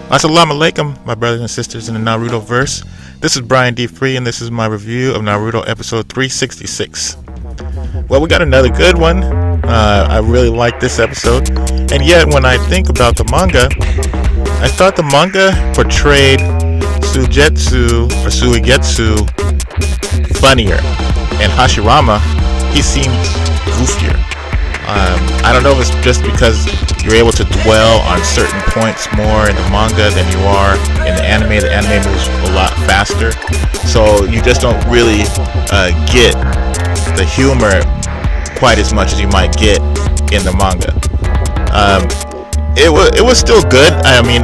Assalamu alaikum, my brothers and sisters in the Naruto verse. This is Brian D. Free, and this is my review of Naruto episode 366. Well, we got another good one. I really like this episode, and yet when I think about the manga, I thought the manga portrayed Suigetsu funnier, and Hashirama, he seemed goofier. I don't know if it's just because you're able to dwell on certain points more in the manga than you are in the anime. The anime moves a lot faster, so you just don't really get the humor quite as much as you might get in the manga. It was still good. I mean,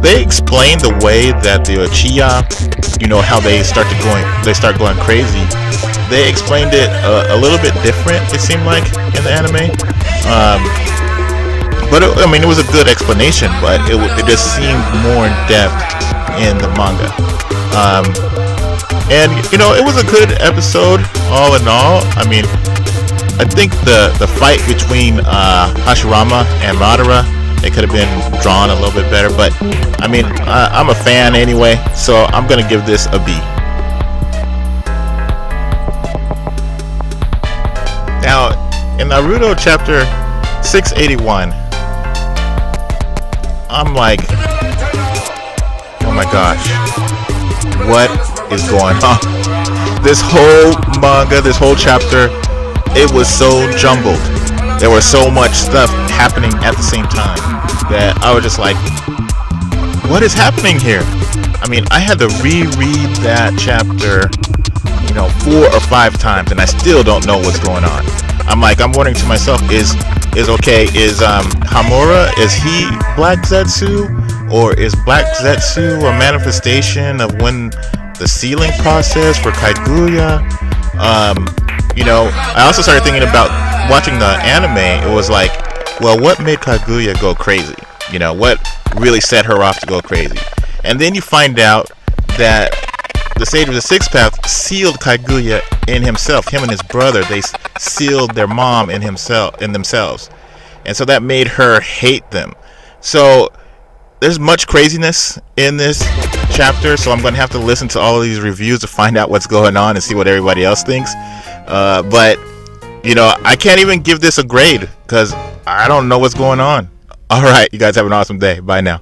they explained the way that the Uchiha, how they start going crazy. They explained it a little bit different, it seemed like, in the anime. But it was a good explanation, but it just seemed more in depth in the manga. And it was a good episode all in all. I mean, I think the fight between Hashirama and Madara, it could have been drawn a little bit better, but I mean, I'm a fan anyway, so I'm gonna give this a B. Now, in Naruto chapter 681, I'm like, oh my gosh, what is going on? This whole manga, this whole chapter, it was so jumbled. There was so much stuff happening at the same time that I was just like, what is happening here? I mean, I had to reread that chapter 4 or 5 times, and I still don't know what's going on. I'm wondering to myself, is Hamura, is he Black Zetsu, or is Black Zetsu a manifestation of when the sealing process for Kaguya? I also started thinking about watching the anime. It was like, well, what made Kaguya go crazy? What really set her off to go crazy? And then you find out that the Sage of the Sixth Path sealed Kaguya in himself. Him and his brother, they sealed their mom in themselves. And so that made her hate them. So there's much craziness in this chapter, so I'm going to have to listen to all of these reviews to find out what's going on and see what everybody else thinks. But I can't even give this a grade because I don't know what's going on. All right, you guys have an awesome day. Bye now.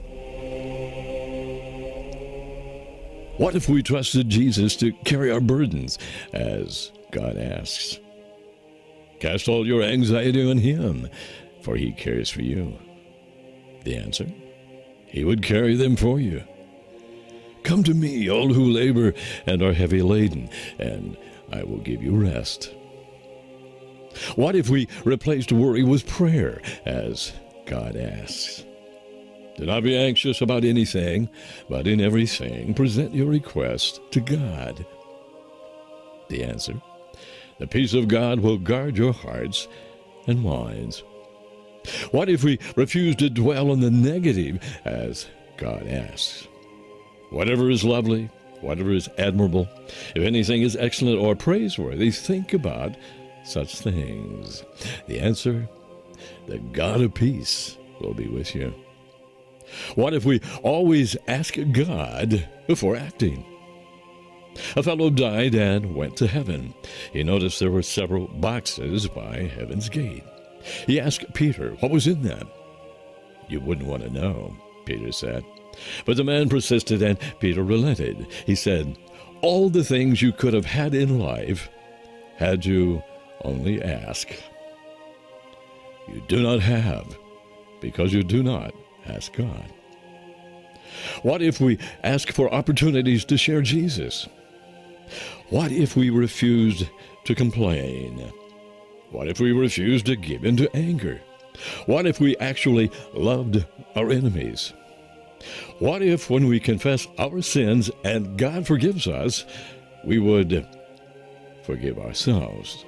What if we trusted Jesus to carry our burdens, as God asks? Cast all your anxiety on Him, for He cares for you. The answer? He would carry them for you. Come to me, all who labor and are heavy laden, and I will give you rest. What if we replaced worry with prayer, as God asks? Do not be anxious about anything, but in everything present your request to God. The answer? The peace of God will guard your hearts and minds. What if we refuse to dwell on the negative, as God asks? Whatever is lovely, whatever is admirable, if anything is excellent or praiseworthy, think about such things. The answer? The God of peace will be with you. What if we always ask God before acting? A fellow died and went to heaven. He noticed there were several boxes by heaven's gate. He asked Peter what was in them. You wouldn't want to know, Peter said. But the man persisted, and Peter relented. He said, all the things you could have had in life had you only ask. You do not have because you do not ask God. What if we ask for opportunities to share Jesus? What if we refused to complain? What if we refused to give in to anger? What if we actually loved our enemies? What if when we confess our sins and God forgives us, we would forgive ourselves?